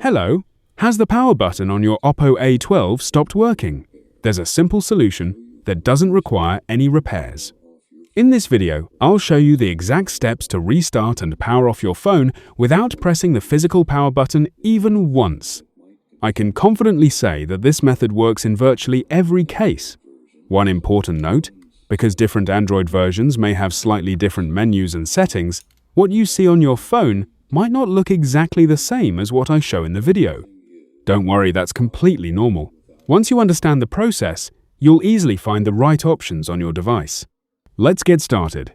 Hello, has the power button on your Oppo A12 stopped working? There's a simple solution that doesn't require any repairs. In this video, I'll show you the exact steps to restart and power off your phone without pressing the physical power button even once. I can confidently say that this method works in virtually every case. One important note, because different Android versions may have slightly different menus and settings, what you see on your phone might not look exactly the same as what I show in the video. Don't worry, that's completely normal. Once you understand the process, you'll easily find the right options on your device. Let's get started.